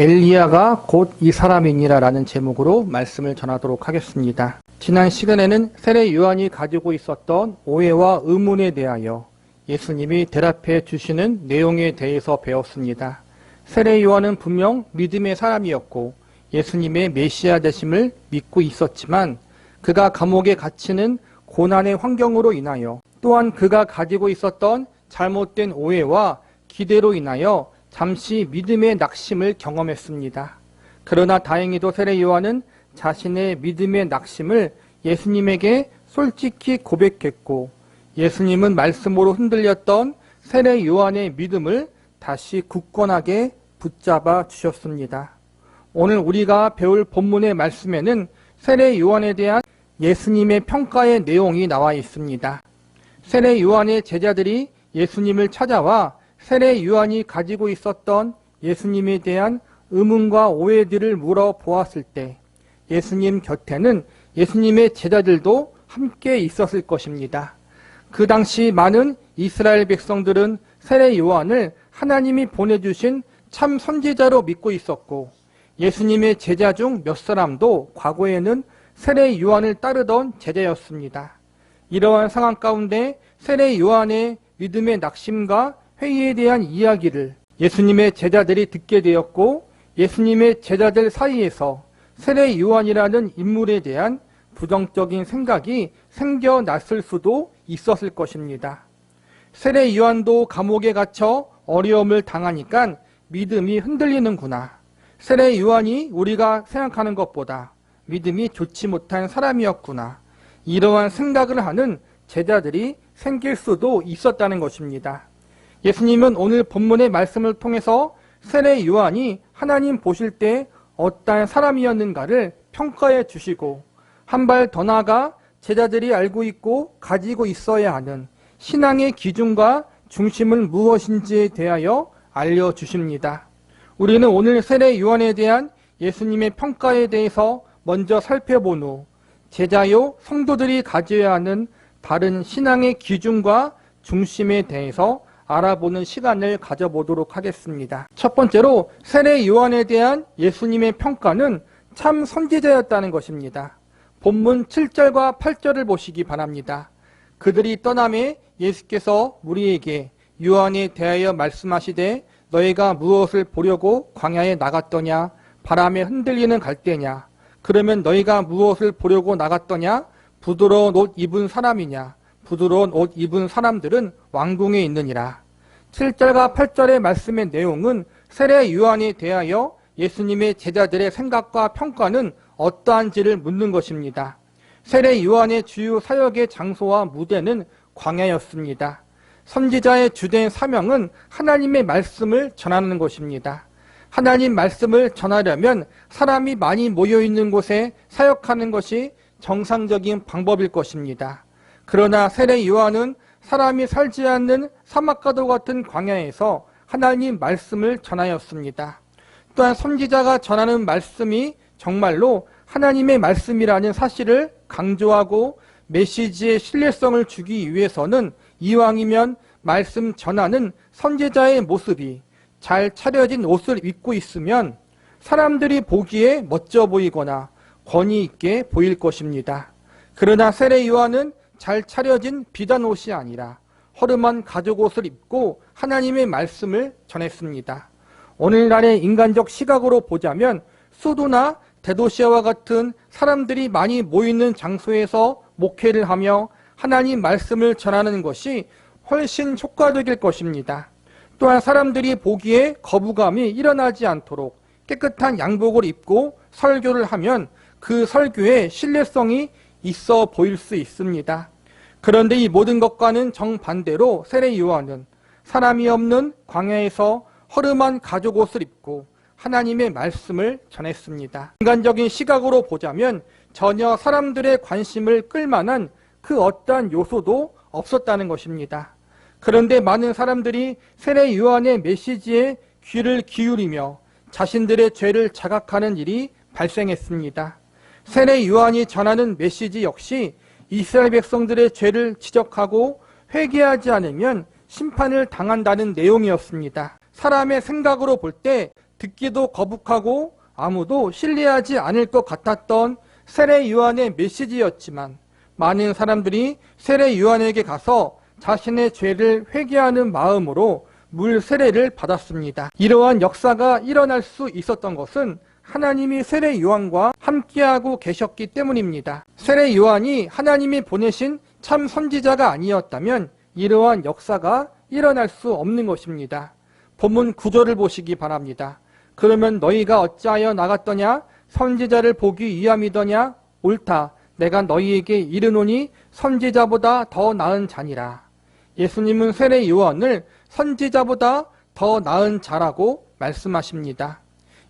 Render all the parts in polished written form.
엘리야가 곧 이 사람이니라 라는 제목으로 말씀을 전하도록 하겠습니다. 지난 시간에는 세례 요한이 가지고 있었던 오해와 의문에 대하여 예수님이 대답해 주시는 내용에 대해서 배웠습니다. 세례 요한은 분명 믿음의 사람이었고 예수님의 메시아 되심을 믿고 있었지만 그가 감옥에 갇히는 고난의 환경으로 인하여 또한 그가 가지고 있었던 잘못된 오해와 기대로 인하여 잠시 믿음의 낙심을 경험했습니다. 그러나 다행히도 세례 요한은 자신의 믿음의 낙심을 예수님에게 솔직히 고백했고 예수님은 말씀으로 흔들렸던 세례 요한의 믿음을 다시 굳건하게 붙잡아 주셨습니다. 오늘 우리가 배울 본문의 말씀에는 세례 요한에 대한 예수님의 평가의 내용이 나와 있습니다. 세례 요한의 제자들이 예수님을 찾아와 세례 요한이 가지고 있었던 예수님에 대한 의문과 오해들을 물어보았을 때 예수님 곁에는 예수님의 제자들도 함께 있었을 것입니다. 그 당시 많은 이스라엘 백성들은 세례 요한을 하나님이 보내주신 참 선지자로 믿고 있었고 예수님의 제자 중 몇 사람도 과거에는 세례 요한을 따르던 제자였습니다. 이러한 상황 가운데 세례 요한의 믿음의 낙심과 회의에 대한 이야기를 예수님의 제자들이 듣게 되었고 예수님의 제자들 사이에서 세례 요한이라는 인물에 대한 부정적인 생각이 생겨났을 수도 있었을 것입니다. 세례 요한도 감옥에 갇혀 어려움을 당하니까 믿음이 흔들리는구나. 세례 요한이 우리가 생각하는 것보다 믿음이 좋지 못한 사람이었구나. 이러한 생각을 하는 제자들이 생길 수도 있었다는 것입니다. 예수님은 오늘 본문의 말씀을 통해서 세례 요한이 하나님 보실 때 어떠한 사람이었는가를 평가해 주시고 한 발 더 나아가 제자들이 알고 있고 가지고 있어야 하는 신앙의 기준과 중심은 무엇인지에 대하여 알려주십니다. 우리는 오늘 세례 요한에 대한 예수님의 평가에 대해서 먼저 살펴본 후 제자요 성도들이 가져야 하는 다른 신앙의 기준과 중심에 대해서 알아보는 시간을 가져보도록 하겠습니다. 첫 번째로 세례 요한에 대한 예수님의 평가는 참 선지자였다는 것입니다. 본문 7절과 8절을 보시기 바랍니다. 그들이 떠남에 예수께서 우리에게 요한에 대하여 말씀하시되 너희가 무엇을 보려고 광야에 나갔더냐? 바람에 흔들리는 갈대냐? 그러면 너희가 무엇을 보려고 나갔더냐? 부드러운 옷 입은 사람이냐? 부드러운 옷 입은 사람들은 왕궁에 있느니라. 7절과 8절의 말씀의 내용은 세례 요한에 대하여 예수님의 제자들의 생각과 평가는 어떠한지를 묻는 것입니다. 세례 요한의 주요 사역의 장소와 무대는 광야였습니다. 선지자의 주된 사명은 하나님의 말씀을 전하는 것입니다. 하나님 말씀을 전하려면 사람이 많이 모여있는 곳에 사역하는 것이 정상적인 방법일 것입니다. 그러나 세례 요한은 사람이 살지 않는 사막과도 같은 광야에서 하나님 말씀을 전하였습니다. 또한 선지자가 전하는 말씀이 정말로 하나님의 말씀이라는 사실을 강조하고 메시지의 신뢰성을 주기 위해서는 이왕이면 말씀 전하는 선지자의 모습이 잘 차려진 옷을 입고 있으면 사람들이 보기에 멋져 보이거나 권위 있게 보일 것입니다. 그러나 세례 요한은 잘 차려진 비단 옷이 아니라 허름한 가죽 옷을 입고 하나님의 말씀을 전했습니다. 오늘날의 인간적 시각으로 보자면 수도나 대도시와 같은 사람들이 많이 모이는 장소에서 목회를 하며 하나님 말씀을 전하는 것이 훨씬 효과적일 것입니다. 또한 사람들이 보기에 거부감이 일어나지 않도록 깨끗한 양복을 입고 설교를 하면 그 설교에 신뢰성이 있어 보일 수 있습니다. 그런데 이 모든 것과는 정반대로 세례 요한은 사람이 없는 광야에서 허름한 가죽 옷을 입고 하나님의 말씀을 전했습니다. 인간적인 시각으로 보자면 전혀 사람들의 관심을 끌만한 그 어떠한 요소도 없었다는 것입니다. 그런데 많은 사람들이 세례 요한의 메시지에 귀를 기울이며 자신들의 죄를 자각하는 일이 발생했습니다. 세례 요한이 전하는 메시지 역시 이스라엘 백성들의 죄를 지적하고 회개하지 않으면 심판을 당한다는 내용이었습니다. 사람의 생각으로 볼 때 듣기도 거북하고 아무도 신뢰하지 않을 것 같았던 세례 요한의 메시지였지만 많은 사람들이 세례 요한에게 가서 자신의 죄를 회개하는 마음으로 물 세례를 받았습니다. 이러한 역사가 일어날 수 있었던 것은 하나님이 세례 요한과 함께하고 계셨기 때문입니다. 세례 요한이 하나님이 보내신 참 선지자가 아니었다면 이러한 역사가 일어날 수 없는 것입니다. 본문 9절을 보시기 바랍니다. 그러면 너희가 어찌하여 나갔더냐? 선지자를 보기 위함이더냐? 옳다. 내가 너희에게 이르노니 선지자보다 더 나은 자니라. 예수님은 세례 요한을 선지자보다 더 나은 자라고 말씀하십니다.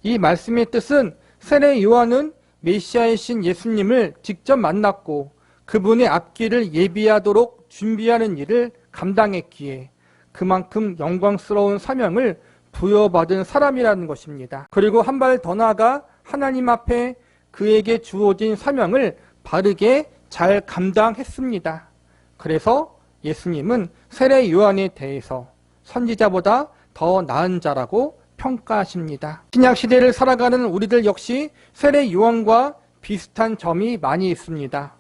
이 말씀의 뜻은 세례 요한은 메시아의 신 예수님을 직접 만났고 그분의 앞길을 예비하도록 준비하는 일을 감당했기에 그만큼 영광스러운 사명을 부여받은 사람이라는 것입니다. 그리고 한 발 더 나아가 하나님 앞에 그에게 주어진 사명을 바르게 잘 감당했습니다. 그래서 예수님은 세례 요한에 대해서 선지자보다 더 나은 자라고 평가하십니다. 신약 시대를 살아가는 우리들 역시 세례 요한과 비슷한 점이 많이 있습니다.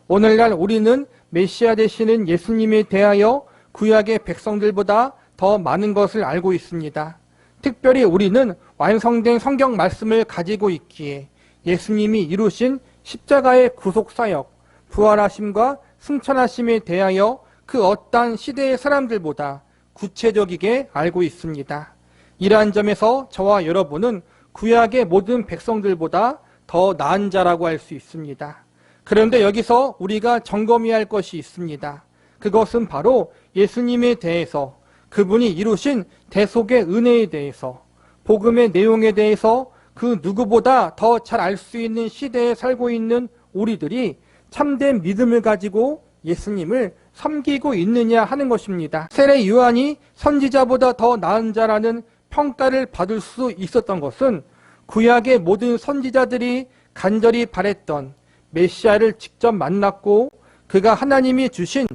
오늘날 우리는 메시아 되시는 예수님에 대하여 구약의 백성들보다 더 많은 것을 알고 있습니다. 특별히 우리는 완성된 성경 말씀을 가지고 있기에 예수님이 이루신 십자가의 구속사역, 부활하심과 승천하심에 대하여 그 어떠한 시대의 사람들보다 구체적이게 알고 있습니다. 이러한 점에서 저와 여러분은 구약의 모든 백성들보다 더 나은 자라고 할 수 있습니다. 그런데 여기서 우리가 점검해야 할 것이 있습니다. 그것은 바로 예수님에 대해서, 그분이 이루신 대속의 은혜에 대해서, 복음의 내용에 대해서 그 누구보다 더 잘 알 수 있는 시대에 살고 있는 우리들이 참된 믿음을 가지고 예수님을 섬기고 있느냐 하는 것입니다. 세례 요한이 선지자보다 더 나은 자라는 평가를 받을 수 있었던 것은 구약의 모든 선지자들이 간절히 바랬던 메시아를 직접 만났고 그가 하나님이 주신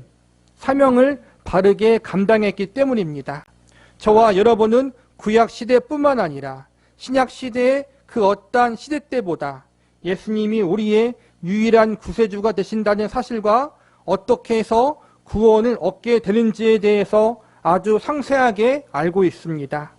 사명을 바르게 감당했기 때문입니다. 저와 여러분은 구약 시대뿐만 아니라 신약 시대의 그 어떠한 시대 때보다 예수님이 우리의 유일한 구세주가 되신다는 사실과 어떻게 해서 구원을 얻게 되는지에 대해서 아주 상세하게 알고 있습니다.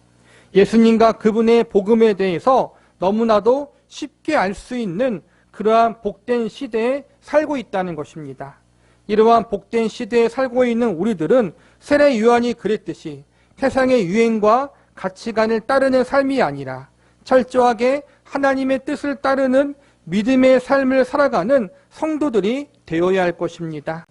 예수님과 그분의 복음에 대해서 너무나도 쉽게 알 수 있는 그러한 복된 시대에 살고 있다는 것입니다. 이러한 복된 시대에 살고 있는 우리들은 세례 요한이 그랬듯이 세상의 유행과 가치관을 따르는 삶이 아니라 철저하게 하나님의 뜻을 따르는 믿음의 삶을 살아가는 성도들이 되어야 할 것입니다.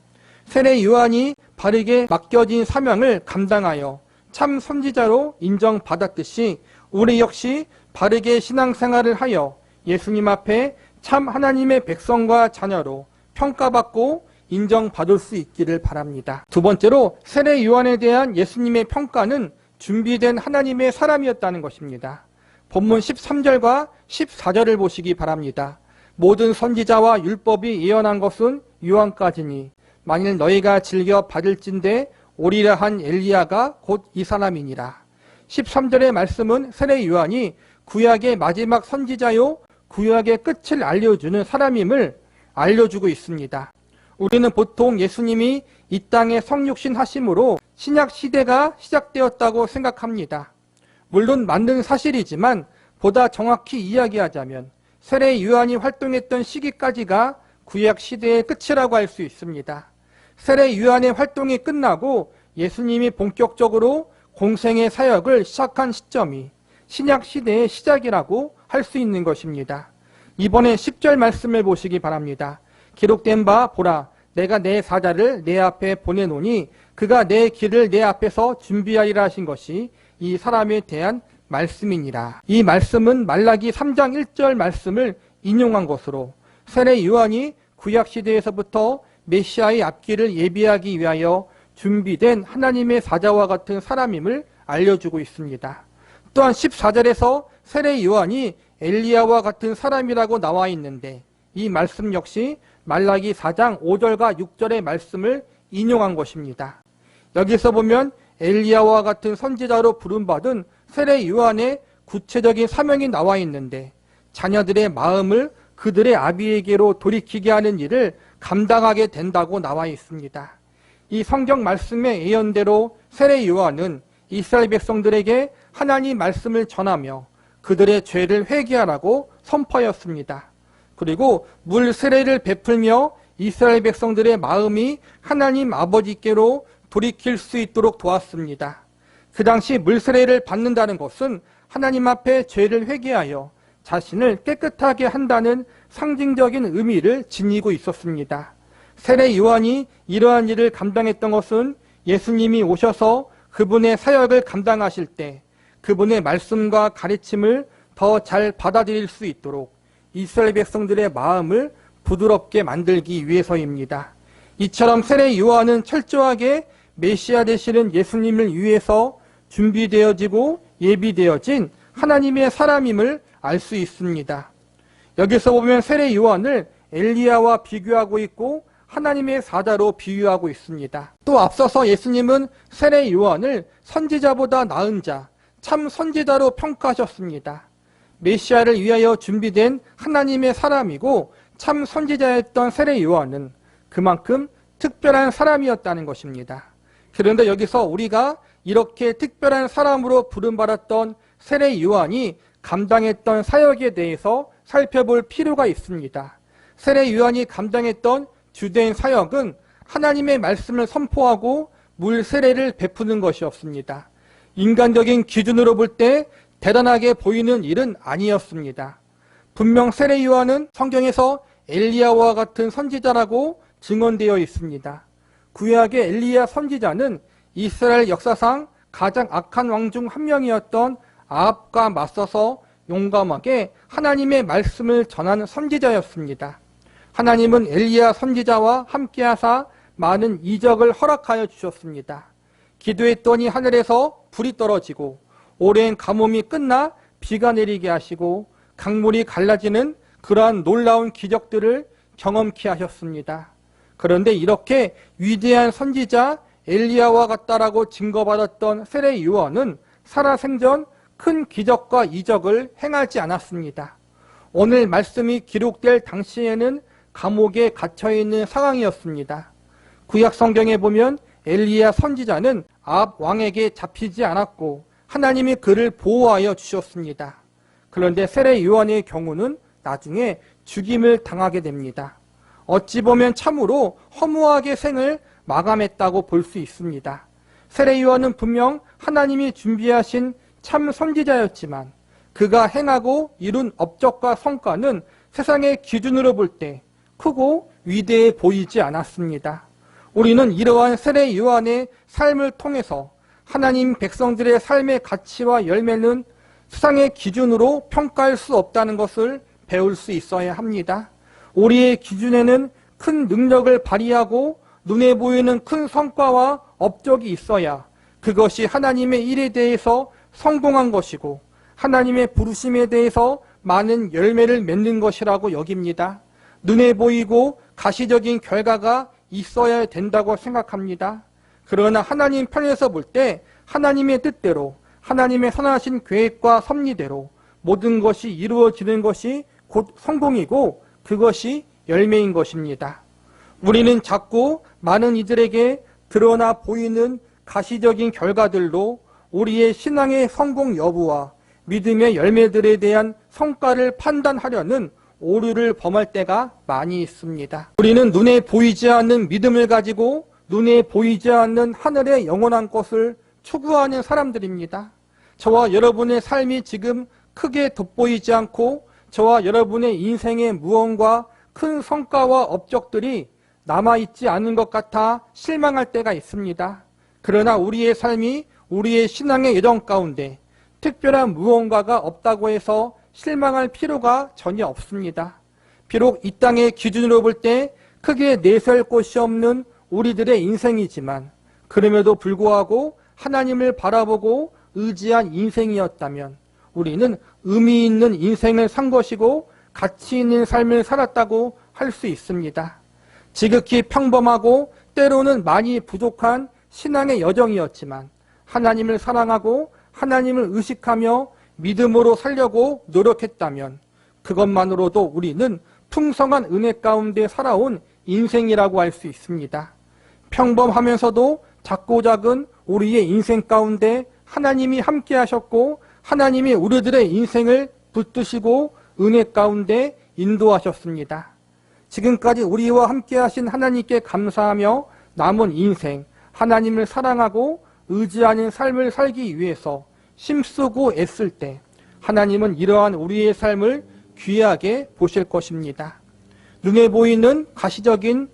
세례 요한이 바르게 맡겨진 사명을 감당하여 참 선지자로 인정받았듯이 우리 역시 바르게 신앙생활을 하여 예수님 앞에 참 하나님의 백성과 자녀로 평가받고 인정받을 수 있기를 바랍니다. 두 번째로 세례 요한에 대한 예수님의 평가는 준비된 하나님의 사람이었다는 것입니다. 본문 13절과 14절을 보시기 바랍니다. 모든 선지자와 율법이 예언한 것은 요한까지니 만일 너희가 즐겨 받을진대 오리라 한 엘리야가 곧 이 사람이니라. 13절의 말씀은 세례 요한이 구약의 마지막 선지자요 구약의 끝을 알려주는 사람임을 알려주고 있습니다. 우리는 보통 예수님이 이 땅에 성육신 하심으로 신약 시대가 시작되었다고 생각합니다. 물론 맞는 사실이지만 보다 정확히 이야기하자면 세례 요한이 활동했던 시기까지가 구약 시대의 끝이라고 할 수 있습니다. 세례 요한의 활동이 끝나고 예수님이 본격적으로 공생의 사역을 시작한 시점이 신약 시대의 시작이라고 할 수 있는 것입니다. 이번에 10절 말씀을 보시기 바랍니다. 기록된 바 보라 내가 내 사자를 내 앞에 보내노니 그가 내 길을 내 앞에서 준비하리라 하신 것이 이 사람에 대한 말씀이니라. 이 말씀은 말라기 3장 1절 말씀을 인용한 것으로 세례 요한이 구약시대에서부터 메시아의 앞길을 예비하기 위하여 준비된 하나님의 사자와 같은 사람임을 알려주고 있습니다. 또한 14절에서 세례 요한이 엘리야와 같은 사람이라고 나와 있는데 이 말씀 역시 말라기 4장 5절과 6절의 말씀을 인용한 것입니다. 여기서 보면 엘리야와 같은 선지자로 부름받은 세례 요한의 구체적인 사명이 나와 있는데 자녀들의 마음을 그들의 아비에게로 돌이키게 하는 일을 감당하게 된다고 나와 있습니다. 이 성경 말씀의 예언대로 세례 요한은 이스라엘 백성들에게 하나님 말씀을 전하며 그들의 죄를 회개하라고 선포하였습니다. 그리고 물 세례를 베풀며 이스라엘 백성들의 마음이 하나님 아버지께로 돌이킬 수 있도록 도왔습니다. 그 당시 물 세례를 받는다는 것은 하나님 앞에 죄를 회개하여 자신을 깨끗하게 한다는 상징적인 의미를 지니고 있었습니다. 세례 요한이 이러한 일을 감당했던 것은 예수님이 오셔서 그분의 사역을 감당하실 때 그분의 말씀과 가르침을 더 잘 받아들일 수 있도록 이스라엘 백성들의 마음을 부드럽게 만들기 위해서입니다. 이처럼 세례 요한은 철저하게 메시아 되시는 예수님을 위해서 준비되어지고 예비되어진 하나님의 사람임을 알 수 있습니다. 여기서 보면 세례 요한을 엘리야와 비교하고 있고 하나님의 사자로 비유하고 있습니다. 또 앞서서 예수님은 세례 요한을 선지자보다 나은 자, 참 선지자로 평가하셨습니다. 메시아를 위하여 준비된 하나님의 사람이고 참 선지자였던 세례 요한은 그만큼 특별한 사람이었다는 것입니다. 그런데 여기서 우리가 이렇게 특별한 사람으로 부름받았던 세례 요한이 감당했던 사역에 대해서 살펴볼 필요가 있습니다. 세례 요한이 감당했던 주된 사역은 하나님의 말씀을 선포하고 물 세례를 베푸는 것이었습니다. 인간적인 기준으로 볼 때 대단하게 보이는 일은 아니었습니다. 분명 세례 요한은 성경에서 엘리야와 같은 선지자라고 증언되어 있습니다. 구약의 엘리야 선지자는 이스라엘 역사상 가장 악한 왕 중 한 명이었던 아합과 맞서서 용감하게 하나님의 말씀을 전한 선지자였습니다. 하나님은 엘리야 선지자와 함께하사 많은 이적을 허락하여 주셨습니다. 기도했더니 하늘에서 불이 떨어지고 오랜 가뭄이 끝나 비가 내리게 하시고 강물이 갈라지는 그러한 놀라운 기적들을 경험케 하셨습니다. 그런데 이렇게 위대한 선지자 엘리야와 같다라고 증거받았던 세례 요한은 살아생전 큰 기적과 이적을 행하지 않았습니다. 오늘 말씀이 기록될 당시에는 감옥에 갇혀있는 상황이었습니다. 구약 성경에 보면 엘리야 선지자는 아합 왕에게 잡히지 않았고 하나님이 그를 보호하여 주셨습니다. 그런데 세례 요한의 경우는 나중에 죽임을 당하게 됩니다. 어찌 보면 참으로 허무하게 생을 마감했다고 볼 수 있습니다. 세례 요한은 분명 하나님이 준비하신 참 선지자였지만 그가 행하고 이룬 업적과 성과는 세상의 기준으로 볼 때 크고 위대해 보이지 않았습니다. 우리는 이러한 세례 요한의 삶을 통해서 하나님 백성들의 삶의 가치와 열매는 세상의 기준으로 평가할 수 없다는 것을 배울 수 있어야 합니다. 우리의 기준에는 큰 능력을 발휘하고 눈에 보이는 큰 성과와 업적이 있어야 그것이 하나님의 일에 대해서 성공한 것이고 하나님의 부르심에 대해서 많은 열매를 맺는 것이라고 여깁니다. 눈에 보이고 가시적인 결과가 있어야 된다고 생각합니다. 그러나 하나님 편에서 볼 때 하나님의 뜻대로 하나님의 선하신 계획과 섭리대로 모든 것이 이루어지는 것이 곧 성공이고 그것이 열매인 것입니다. 우리는 자꾸 많은 이들에게 드러나 보이는 가시적인 결과들로 우리의 신앙의 성공 여부와 믿음의 열매들에 대한 성과를 판단하려는 오류를 범할 때가 많이 있습니다. 우리는 눈에 보이지 않는 믿음을 가지고 눈에 보이지 않는 하늘의 영원한 것을 추구하는 사람들입니다. 저와 여러분의 삶이 지금 크게 돋보이지 않고 저와 여러분의 인생의 무언가 큰 성과와 업적들이 남아있지 않은 것 같아 실망할 때가 있습니다. 그러나 우리의 삶이 우리의 신앙의 여정 가운데 특별한 무언가가 없다고 해서 실망할 필요가 전혀 없습니다. 비록 이 땅의 기준으로 볼 때 크게 내세울 곳이 없는 우리들의 인생이지만 그럼에도 불구하고 하나님을 바라보고 의지한 인생이었다면 우리는 의미 있는 인생을 산 것이고 가치 있는 삶을 살았다고 할 수 있습니다. 지극히 평범하고 때로는 많이 부족한 신앙의 여정이었지만 하나님을 사랑하고 하나님을 의식하며 믿음으로 살려고 노력했다면 그것만으로도 우리는 풍성한 은혜 가운데 살아온 인생이라고 할 수 있습니다. 평범하면서도 작고 작은 우리의 인생 가운데 하나님이 함께 하셨고 하나님이 우리들의 인생을 붙드시고 은혜 가운데 인도하셨습니다. 지금까지 우리와 함께 하신 하나님께 감사하며 남은 인생 하나님을 사랑하고 의지하는 삶을 살기 위해서 힘쓰고 애쓸 때 하나님은 이러한 우리의 삶을 귀하게 보실 것입니다. 눈에 보이는 가시적인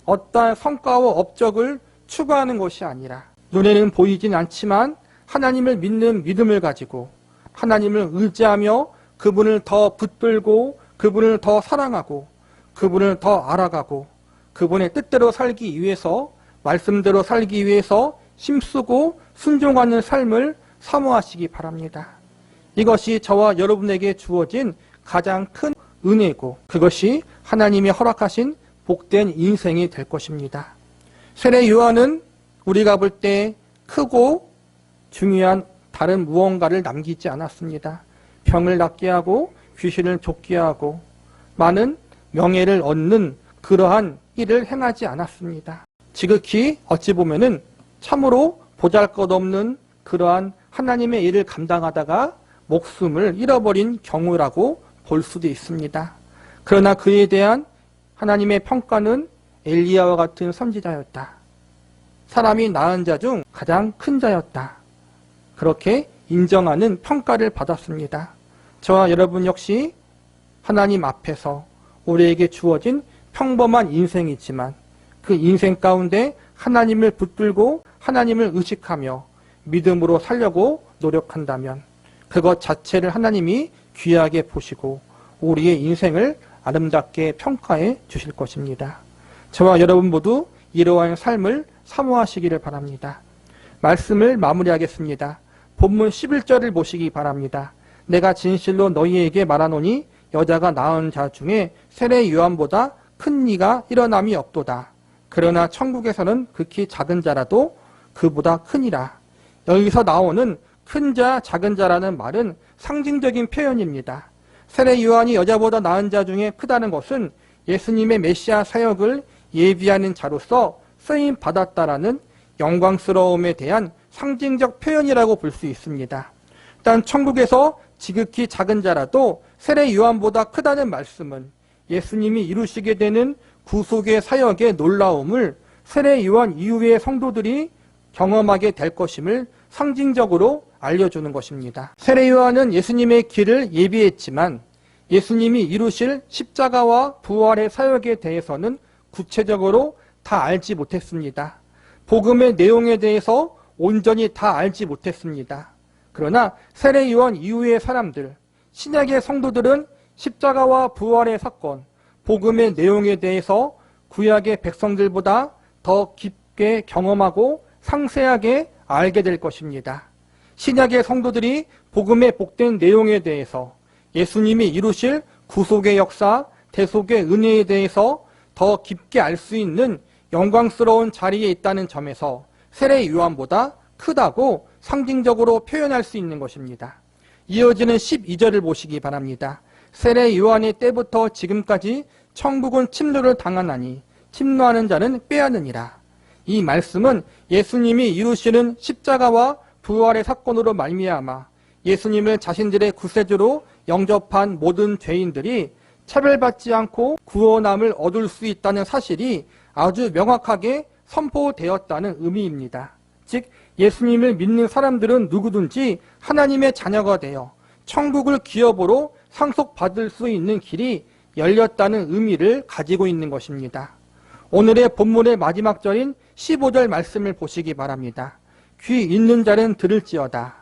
어떠한 성과와 업적을 추구하는 것이 아니라 눈에는 보이진 않지만 하나님을 믿는 믿음을 가지고 하나님을 의지하며 그분을 더 붙들고 그분을 더 사랑하고 그분을 더 알아가고 그분의 뜻대로 살기 위해서 말씀대로 살기 위해서 힘쓰고 순종하는 삶을 사모하시기 바랍니다. 이것이 저와 여러분에게 주어진 가장 큰 은혜고 그것이 하나님이 허락하신 복된 인생이 될 것입니다. 세례 요한은 우리가 볼 때 크고 중요한 다른 무언가를 남기지 않았습니다. 병을 낫게 하고 귀신을 쫓게 하고 많은 명예를 얻는 그러한 일을 행하지 않았습니다. 지극히 어찌 보면은 참으로 보잘것없는 그러한 하나님의 일을 감당하다가 목숨을 잃어버린 경우라고 볼 수도 있습니다. 그러나 그에 대한 하나님의 평가는 엘리야와 같은 선지자였다. 사람이 낳은 자 중 가장 큰 자였다. 그렇게 인정하는 평가를 받았습니다. 저와 여러분 역시 하나님 앞에서 우리에게 주어진 평범한 인생이지만 그 인생 가운데 하나님을 붙들고 하나님을 의식하며 믿음으로 살려고 노력한다면 그것 자체를 하나님이 귀하게 보시고 우리의 인생을 아름답게 평가해 주실 것입니다. 저와 여러분 모두 이러한 삶을 사모하시기를 바랍니다. 말씀을 마무리하겠습니다. 본문 11절을 보시기 바랍니다. 내가 진실로 너희에게 말하노니 여자가 낳은 자 중에 세례 요한보다 큰 이가 일어남이 없도다. 그러나 천국에서는 극히 작은 자라도 그보다 크니라. 여기서 나오는 큰 자, 작은 자라는 말은 상징적인 표현입니다. 세례 요한이 여자보다 낳은 자 중에 크다는 것은 예수님의 메시아 사역을 예비하는 자로서 쓰임 받았다라는 영광스러움에 대한 상징적 표현이라고 볼 수 있습니다. 일단 천국에서 지극히 작은 자라도 세례 요한보다 크다는 말씀은 예수님이 이루시게 되는 구속의 사역의 놀라움을 세례 요한 이후의 성도들이 경험하게 될 것임을 상징적으로 알려주는 것입니다. 세례 요한은 예수님의 길을 예비했지만 예수님이 이루실 십자가와 부활의 사역에 대해서는 구체적으로 다 알지 못했습니다. 복음의 내용에 대해서 온전히 다 알지 못했습니다. 그러나 세례 요한 이후의 사람들, 신약의 성도들은 십자가와 부활의 사건, 복음의 내용에 대해서 구약의 백성들보다 더 깊게 경험하고 상세하게 알게 될 것입니다. 신약의 성도들이 복음의 복된 내용에 대해서 예수님이 이루실 구속의 역사, 대속의 은혜에 대해서 더 깊게 알 수 있는 영광스러운 자리에 있다는 점에서 세례 요한보다 크다고 상징적으로 표현할 수 있는 것입니다. 이어지는 12절을 보시기 바랍니다. 세례 요한의 때부터 지금까지 천국은 침노를 당하나니 침노하는 자는 빼앗느니라. 이 말씀은 예수님이 이루시는 십자가와 부활의 사건으로 말미암아 예수님을 자신들의 구세주로 영접한 모든 죄인들이 차별받지 않고 구원함을 얻을 수 있다는 사실이 아주 명확하게 선포되었다는 의미입니다. 즉 예수님을 믿는 사람들은 누구든지 하나님의 자녀가 되어 천국을 기업으로 상속받을 수 있는 길이 열렸다는 의미를 가지고 있는 것입니다. 오늘의 본문의 마지막 절인 15절 말씀을 보시기 바랍니다. 귀 있는 자는 들을지어다.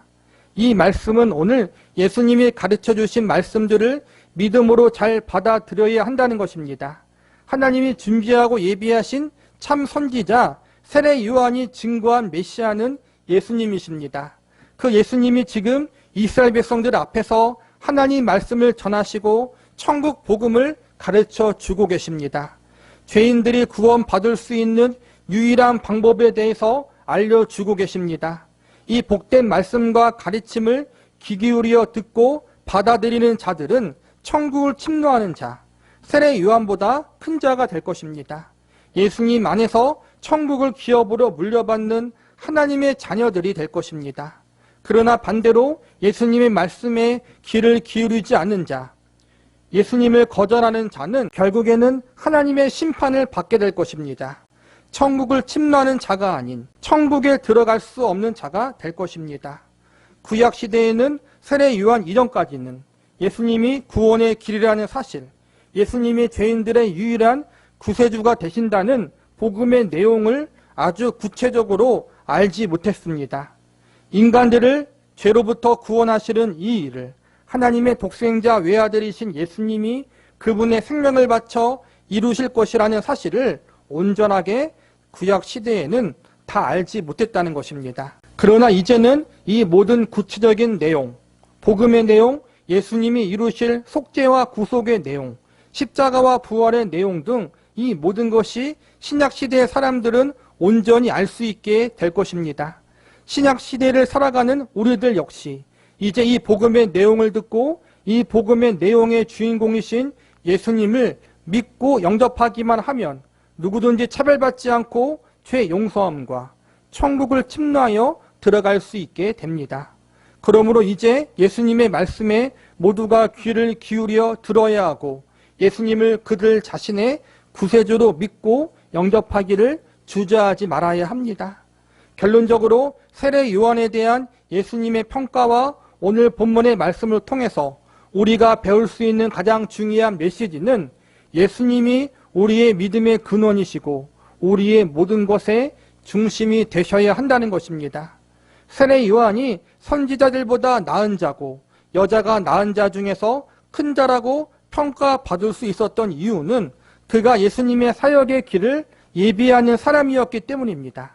이 말씀은 오늘 예수님이 가르쳐 주신 말씀들을 믿음으로 잘 받아들여야 한다는 것입니다. 하나님이 준비하고 예비하신 참 선지자 세례 요한이 증거한 메시아는 예수님이십니다. 그 예수님이 지금 이스라엘 백성들 앞에서 하나님 말씀을 전하시고 천국 복음을 가르쳐 주고 계십니다. 죄인들이 구원받을 수 있는 유일한 방법에 대해서 알려주고 계십니다. 이 복된 말씀과 가르침을 귀 기울여 듣고 받아들이는 자들은 천국을 침노하는 자, 세례 요한보다 큰 자가 될 것입니다. 예수님 안에서 천국을 기업으로 물려받는 하나님의 자녀들이 될 것입니다. 그러나 반대로 예수님의 말씀에 귀를 기울이지 않는 자, 예수님을 거절하는 자는 결국에는 하나님의 심판을 받게 될 것입니다. 천국을 침노하는 자가 아닌 천국에 들어갈 수 없는 자가 될 것입니다. 구약 시대에는 세례 요한 이전까지는 예수님이 구원의 길이라는 사실, 예수님이 죄인들의 유일한 구세주가 되신다는 복음의 내용을 아주 구체적으로 알지 못했습니다. 인간들을 죄로부터 구원하시는 이 일을 하나님의 독생자 외아들이신 예수님이 그분의 생명을 바쳐 이루실 것이라는 사실을 온전하게 구약 시대에는 다 알지 못했다는 것입니다. 그러나 이제는 이 모든 구체적인 내용, 복음의 내용, 예수님이 이루실 속죄와 구속의 내용, 십자가와 부활의 내용 등 이 모든 것이 신약시대의 사람들은 온전히 알 수 있게 될 것입니다. 신약시대를 살아가는 우리들 역시 이제 이 복음의 내용을 듣고 이 복음의 내용의 주인공이신 예수님을 믿고 영접하기만 하면 누구든지 차별받지 않고 죄 용서함과 천국을 침노하여 들어갈 수 있게 됩니다. 그러므로 이제 예수님의 말씀에 모두가 귀를 기울여 들어야 하고 예수님을 그들 자신의 구세주로 믿고 영접하기를 주저하지 말아야 합니다. 결론적으로 세례 요한에 대한 예수님의 평가와 오늘 본문의 말씀을 통해서 우리가 배울 수 있는 가장 중요한 메시지는 예수님이 우리의 믿음의 근원이시고 우리의 모든 것의 중심이 되셔야 한다는 것입니다. 세례 요한이 선지자들보다 나은 자고 여자가 낳은 자 중에서 큰 자라고 평가받을 수 있었던 이유는 그가 예수님의 사역의 길을 예비하는 사람이었기 때문입니다.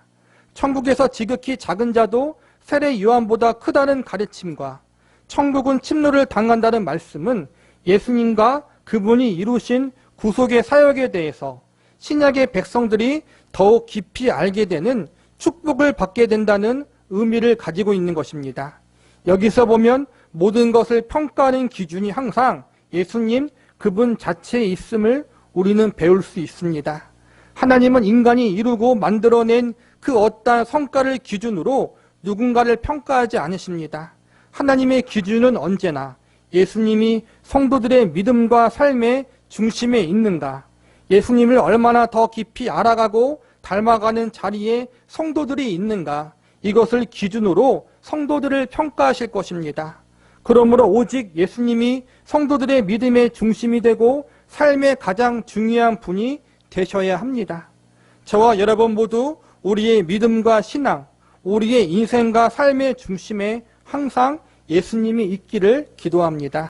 천국에서 지극히 작은 자도 세례 요한보다 크다는 가르침과 천국은 침노를 당한다는 말씀은 예수님과 그분이 이루신 구속의 사역에 대해서 신약의 백성들이 더욱 깊이 알게 되는 축복을 받게 된다는 의미를 가지고 있는 것입니다. 여기서 보면 모든 것을 평가하는 기준이 항상 예수님 그분 자체에 있음을 우리는 배울 수 있습니다. 하나님은 인간이 이루고 만들어낸 그 어떠한 성과를 기준으로 누군가를 평가하지 않으십니다. 하나님의 기준은 언제나 예수님이 성도들의 믿음과 삶의 중심에 있는가, 예수님을 얼마나 더 깊이 알아가고 닮아가는 자리에 성도들이 있는가, 이것을 기준으로 성도들을 평가하실 것입니다. 그러므로 오직 예수님이 성도들의 믿음의 중심이 되고 삶의 가장 중요한 분이 되셔야 합니다. 저와 여러분 모두 우리의 믿음과 신앙, 우리의 인생과 삶의 중심에 항상 예수님이 있기를 기도합니다.